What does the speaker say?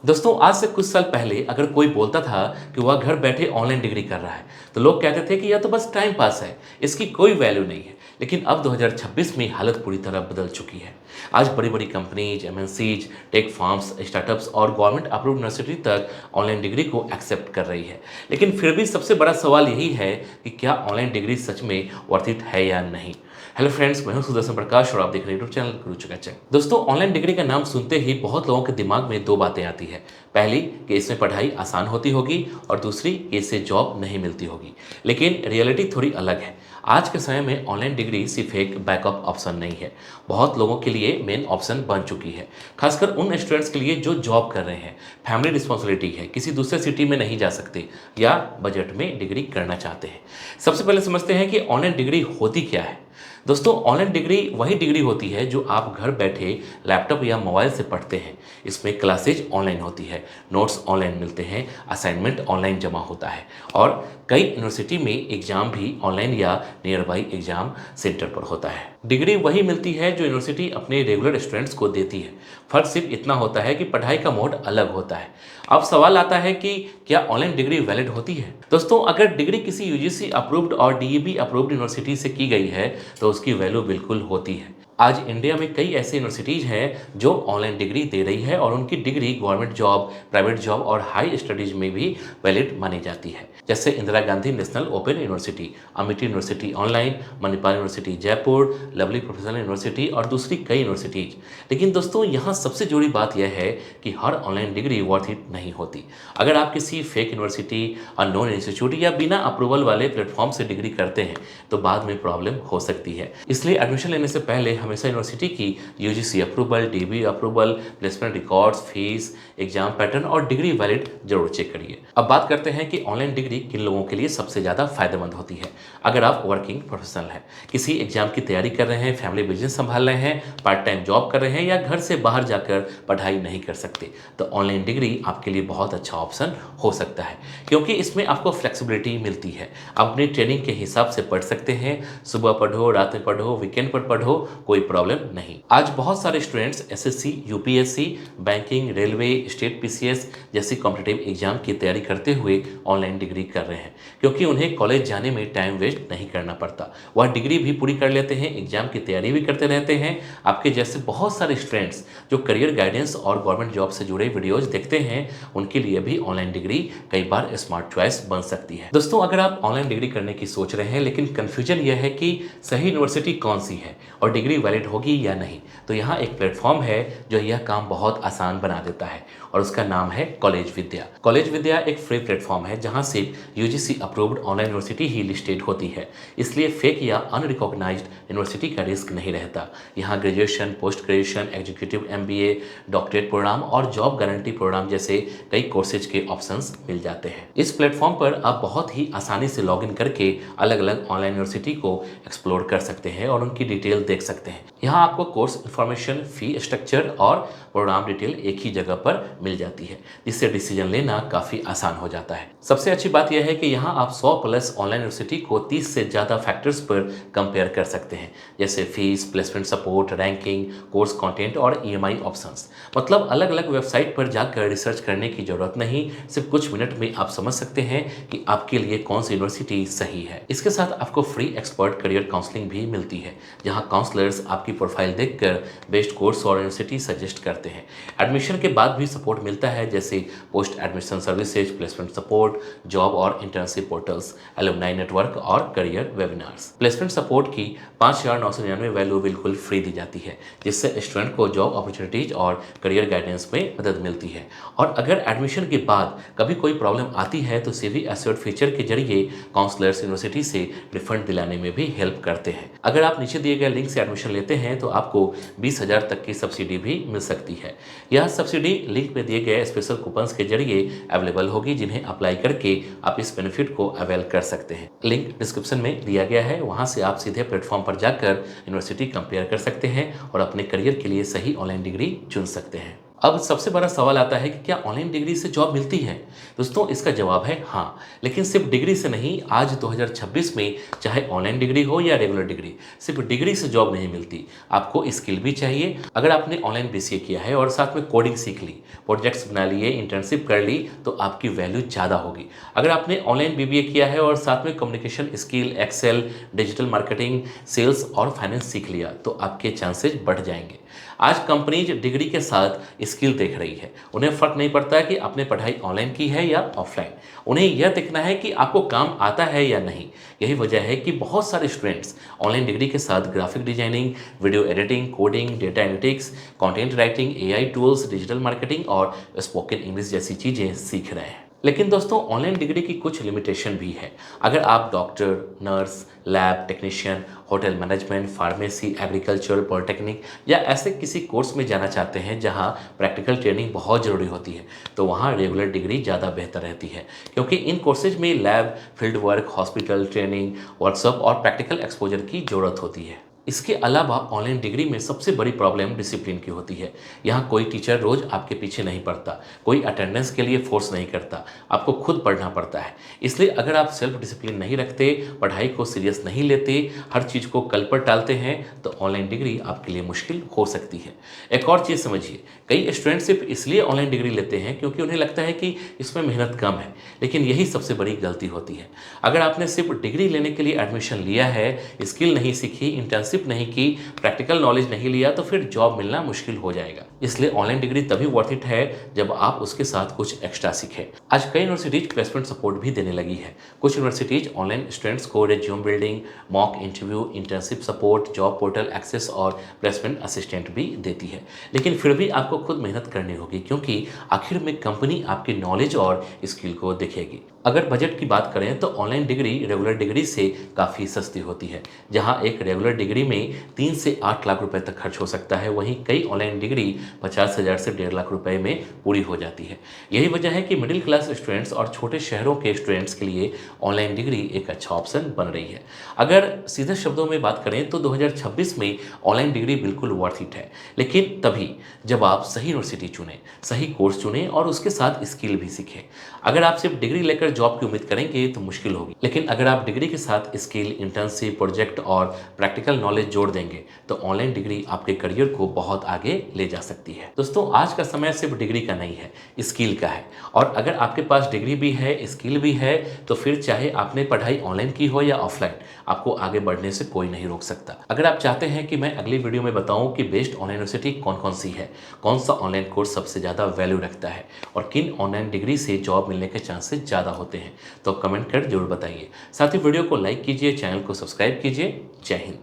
दोस्तों आज से कुछ साल पहले अगर कोई बोलता था कि वह घर बैठे ऑनलाइन डिग्री कर रहा है तो लोग कहते थे कि यह तो बस टाइम पास है, इसकी कोई वैल्यू नहीं है। लेकिन अब 2026 में हालत पूरी तरह बदल चुकी है। आज बड़ी बड़ी companies, MNCs, tech firms, startups और गवर्नमेंट अप्रूव यूनिवर्सिटी तक ऑनलाइन डिग्री को एक्सेप्ट कर रही है। लेकिन फिर भी सबसे बड़ा सवाल यही है कि क्या ऑनलाइन डिग्री सच में वर्थ इट है या नहीं। हेलो फ्रेंड्स, मैं हूं सुदर्शन प्रकाश और आप देख रहे हैं यूट्यूब चैनल गुरु चकाचक। दोस्तों, ऑनलाइन डिग्री का नाम सुनते ही बहुत लोगों के दिमाग में दो बातें आती है। पहली कि इसमें पढ़ाई आसान होती होगी और दूसरी कि इससे जॉब नहीं मिलती होगी। लेकिन रियलिटी थोड़ी अलग है। आज के समय में ऑनलाइन डिग्री सिर्फ एक बैकअप ऑप्शन नहीं है, बहुत लोगों के लिए मेन ऑप्शन बन चुकी है। खासकर उन स्टूडेंट्स के लिए जो जॉब कर रहे हैं, फैमिली रिस्पॉन्सिबिलिटी है, किसी दूसरे सिटी में नहीं जा सकते या बजट में डिग्री करना चाहते हैं। सबसे पहले समझते हैं कि ऑनलाइन डिग्री होती क्या है। दोस्तों, ऑनलाइन डिग्री वही डिग्री होती है जो आप घर बैठे लैपटॉप या मोबाइल से पढ़ते हैं। इसमें क्लासेज ऑनलाइन होती है, नोट्स ऑनलाइन मिलते हैं, असाइनमेंट ऑनलाइन जमा होता है और कई यूनिवर्सिटी में एग्जाम भी ऑनलाइन या नियर बाई एग्जाम सेंटर पर होता है। डिग्री वही मिलती है जो यूनिवर्सिटी अपने रेगुलर स्टूडेंट्स को देती है। फर्क सिर्फ इतना होता है कि पढ़ाई का मोड अलग होता है। अब सवाल आता है कि क्या ऑनलाइन डिग्री वैलिड होती है। दोस्तों, अगर डिग्री किसी यूजीसी अप्रूव्ड और डीईबी अप्रूव्ड यूनिवर्सिटी से की गई है तो उसकी वैल्यू बिल्कुल होती है। आज इंडिया में कई ऐसे यूनिवर्सिटीज़ हैं जो ऑनलाइन डिग्री दे रही है और उनकी degree government job, private job और हाई स्टडीज़ में भी वैलिड मानी जाती है। जैसे Indira Gandhi national open university, Amity university online, Manipal university Jaipur, lovely professional university और दूसरी कई यूनिवर्सिटीज़। लेकिन दोस्तों, यहाँ सबसे जुड़ी बात यह है कि हर ऑनलाइन डिग्री वर्थ इट नहीं होती। अगर आप किसी फेक यूनिवर्सिटी, अननोन इंस्टीट्यूट या बिना अप्रूवल वाले प्लेटफॉर्म से डिग्री करते हैं तो बाद में प्रॉब्लम हो सकती है। इसलिए एडमिशन लेने से पहले हमेशा यूनिवर्सिटी की UGC approval, dB approval, placement records, fees, exam pattern और डिग्री वैलिड जरूर चेक करिए। अब बात करते हैं कि ऑनलाइन डिग्री किन लोगों के लिए सबसे ज़्यादा फायदेमंद होती है। अगर आप वर्किंग प्रोफेशनल हैं, किसी एग्जाम की तैयारी कर रहे हैं, फैमिली बिजनेस संभाल रहे हैं, पार्ट टाइम जॉब कर रहे हैं या घर से बाहर जाकर पढ़ाई नहीं कर सकते, तो ऑनलाइन डिग्री आपके लिए बहुत अच्छा ऑप्शन हो सकता है। क्योंकि इसमें आपको फ्लेक्सिबिलिटी मिलती है, आप अपनी ट्रेनिंग के हिसाब से पढ़ सकते हैं। सुबह पढ़ो, रात में पढ़ो, वीकेंड पर पढ़ो, कोई प्रॉब्लम नहीं। आज बहुत सारे students SSC, UPSC, banking, railway, state PCS जैसी कॉम्पिटिटिव एग्जाम की तैयारी करते हुए ऑनलाइन डिग्री कर रहे हैं, क्योंकि उन्हें कॉलेज जाने में टाइम वेस्ट नहीं करना पड़ता। वह डिग्री भी पूरी कर लेते हैं, एग्जाम की तैयारी भी करते रहते हैं। आपके जैसे बहुत सारे स्टूडेंट्स जो करियर गाइडेंस और गवर्नमेंट जॉब से जुड़े वीडियोज देखते हैं, उनके लिए भी ऑनलाइन डिग्री कई बार स्मार्ट चॉइस बन सकती है। दोस्तों, अगर आप ऑनलाइन डिग्री करने की सोच रहे हैं लेकिन कंफ्यूजन यह है कि सही यूनिवर्सिटी कौन सी है और डिग्री वैलिड होगी या नहीं, तो यहाँ एक प्लेटफॉर्म है जो यह काम बहुत आसान बना देता है और उसका नाम है कॉलेज विद्या। कॉलेज विद्या एक फ्री प्लेटफॉर्म है जहाँ सिर्फ यूजीसी अप्रूव्ड ऑनलाइन यूनिवर्सिटी ही लिस्टेड होती है, इसलिए फेक या अनरिकॉग्नाइज्ड यूनिवर्सिटी का रिस्क नहीं रहता। यहाँ graduation, post graduation, executive MBA, doctorate programme और जॉब गारंटी प्रोग्राम जैसे कई कोर्सेज के ऑप्शंस मिल जाते हैं। इस प्लेटफॉर्म पर आप बहुत ही आसानी से लॉगिन करके अलग अलग ऑनलाइन यूनिवर्सिटी को एक्सप्लोर कर सकते हैं और उनकी डिटेल देख सकते हैं। यहाँ आपको कोर्स इन्फॉर्मेशन, फी स्ट्रक्चर और प्रोग्राम डिटेल एक ही जगह पर मिल जाती है, जिससे डिसीजन लेना काफ़ी आसान हो जाता है। सबसे अच्छी बात यह है कि यहाँ आप 100 प्लस ऑनलाइन यूनिवर्सिटी को 30 से ज़्यादा फैक्टर्स पर कंपेयर कर सकते हैं, जैसे fees, placement support, ranking, course content और ईएमआई ऑप्शंस। मतलब अलग अलग वेबसाइट पर जाकर रिसर्च करने की जरूरत नहीं, सिर्फ कुछ मिनट में आप समझ सकते हैं कि आपके लिए कौन सी यूनिवर्सिटी सही है। इसके साथ आपको फ्री एक्सपर्ट करियर काउंसलिंग भी मिलती है, जहाँ काउंसलर्स आपकी प्रोफाइल देखकर बेस्ट कोर्स और यूनिवर्सिटी सजेस्ट करते हैं। एडमिशन के बाद भी सपोर्ट मिलता है, जैसे post admission services, placement support, job और इंटर्नशिप पोर्टल्स, एलुमनाई नेटवर्क और करियर वेबिनार्स। प्लेसमेंट सपोर्ट की 5,999 वैल्यू बिल्कुल फ्री दी जाती है, जिससे स्टूडेंट को जॉब अपॉर्चुनिटीज और करियर गाइडेंस में मदद मिलती है। और अगर एडमिशन के बाद कभी कोई प्रॉब्लम आती है तो सीवी एश्योर्ड फीचर के जरिए काउंसलर्स यूनिवर्सिटी से रिफंड दिलाने में भी हेल्प करते हैं। अगर आप नीचे दिए गए लिंक से एडमिशन लेते हैं तो आपको 20,000 तक की सब्सिडी भी मिल सकती है। यह सब्सिडी लिंक में दिए गए स्पेशल कूपन्स के जरिए अवेलेबल होगी, जिन्हें अप्लाई करके आप इस बेनिफिट को अवेल कर सकते हैं। लिंक डिस्क्रिप्शन में दिया गया है, वहां से आप सीधे प्लेटफॉर्म पर जाकर यूनिवर्सिटी कंपेयर कर सकते हैं और अपने करियर के लिए सही ऑनलाइन डिग्री चुन सकते हैं। अब सबसे बड़ा सवाल आता है कि क्या ऑनलाइन डिग्री से जॉब मिलती है? दोस्तों, इसका जवाब है हाँ, लेकिन सिर्फ डिग्री से नहीं। आज 2026 में चाहे ऑनलाइन डिग्री हो या रेगुलर डिग्री, सिर्फ डिग्री से जॉब नहीं मिलती। आपको स्किल भी चाहिए। अगर आपने ऑनलाइन बीसीए किया है और साथ में कोडिंग सीख ली, प्रोजेक्ट्स बना लिए, इंटर्नशिप कर ली, तो आपकी वैल्यू ज़्यादा होगी। अगर आपने ऑनलाइन बीबीए किया है और साथ में communication skill, excel, digital marketing, sales और फाइनेंस सीख लिया, तो आपके चांसेज बढ़ जाएंगे। आज कंपनीज डिग्री के साथ स्किल देख रही है। उन्हें फ़र्क नहीं पड़ता कि आपने पढ़ाई ऑनलाइन की है या ऑफलाइन। उन्हें यह देखना है कि आपको काम आता है या नहीं। यही वजह है कि बहुत सारे स्टूडेंट्स ऑनलाइन डिग्री के साथ graphic designing, video editing, coding, data analytics, content writing, AI tools, digital marketing और स्पोकन इंग्लिश जैसी चीज़ें सीख रहे हैं। लेकिन दोस्तों, ऑनलाइन डिग्री की कुछ लिमिटेशन भी है। अगर आप doctor, nurse, lab technician, hotel management, pharmacy, agriculture, polytechnic या ऐसे किसी कोर्स में जाना चाहते हैं जहां प्रैक्टिकल ट्रेनिंग बहुत ज़रूरी होती है, तो वहां रेगुलर डिग्री ज़्यादा बेहतर रहती है, क्योंकि इन कोर्सेज में lab, field work, hospital training, workshop और प्रैक्टिकल एक्सपोजर की ज़रूरत होती है। इसके अलावा ऑनलाइन डिग्री में सबसे बड़ी प्रॉब्लम डिसिप्लिन की होती है। यहाँ कोई टीचर रोज आपके पीछे नहीं पड़ता, कोई अटेंडेंस के लिए फोर्स नहीं करता, आपको खुद पढ़ना पड़ता है। इसलिए अगर आप सेल्फ डिसिप्लिन नहीं रखते, पढ़ाई को सीरियस नहीं लेते, हर चीज़ को कल पर टालते हैं, तो ऑनलाइन डिग्री आपके लिए मुश्किल हो सकती है। एक और चीज़ समझिए, कई स्टूडेंट सिर्फ इसलिए ऑनलाइन डिग्री लेते हैं क्योंकि उन्हें लगता है कि इसमें मेहनत कम है, लेकिन यही सबसे बड़ी गलती होती है। अगर आपने सिर्फ डिग्री लेने के लिए एडमिशन लिया है, स्किल नहीं सीखी, इंटर्नशिप नहीं की, प्रैक्टिकल नॉलेज नहीं लिया, तो फिर जॉब मिलना मुश्किल हो जाएगा। इसलिए ऑनलाइन डिग्री तभी वर्थ इट है जब आप उसके साथ कुछ एक्स्ट्रा सीखें। आज कई यूनिवर्सिटीज प्लेसमेंट सपोर्ट भी देने लगी है। कुछ यूनिवर्सिटीज ऑनलाइन स्टूडेंट्स को resume building, mock interview, internship support, job portal access और प्लेसमेंट असिस्टेंट भी देती है। लेकिन फिर भी आपको खुद मेहनत करनी होगी, क्योंकि आखिर में कंपनी आपकी नॉलेज और स्किल को देखेगी। अगर बजट की बात करें तो ऑनलाइन डिग्री रेगुलर डिग्री से काफ़ी सस्ती होती है। जहां एक रेगुलर डिग्री में 3 से 8 लाख रुपए तक खर्च हो सकता है, वहीं कई ऑनलाइन डिग्री 50,000 से 1.5 लाख रुपए में पूरी हो जाती है। यही वजह है कि मिडिल क्लास स्टूडेंट्स और छोटे शहरों के स्टूडेंट्स के लिए ऑनलाइन डिग्री एक अच्छा ऑप्शन बन रही है। अगर सीधे शब्दों में बात करें तो 2026 में ऑनलाइन डिग्री बिल्कुल वर्थ इट है, लेकिन तभी जब आप सही यूनिवर्सिटी चुनें, सही कोर्स चुनें और उसके साथ स्किल भी सीखें। अगर आप सिर्फ डिग्री लेकर जॉब की उम्मीद करेंगे तो मुश्किल होगी, लेकिन अगर आप डिग्री के साथ स्किल, इंटर्नशिप, प्रोजेक्ट और प्रैक्टिकल नॉलेज जोड़ देंगे तो ऑनलाइन डिग्री आपके करियर को बहुत आगे ले जा सकती है। दोस्तों, आज का समय सिर्फ डिग्री का नहीं है, स्किल का है। और अगर आपके पास डिग्री भी है, स्किल भी है, तो फिर चाहे आपने पढ़ाई ऑनलाइन की हो या ऑफलाइन, आपको आगे बढ़ने से कोई नहीं रोक सकता। अगर आप चाहते हैं कि मैं अगली वीडियो में बताऊं कि बेस्ट ऑनलाइन यूनिवर्सिटी कौन कौन सी है, कौन सा ऑनलाइन कोर्स सबसे ज़्यादा वैल्यू रखता है और किन ऑनलाइन डिग्री से जॉब मिलने के चांसेस ज़्यादा होते हैं, तो कमेंट कर जरूर बताइए। साथ ही वीडियो को लाइक कीजिए, चैनल को सब्सक्राइब कीजिए। जय हिंद।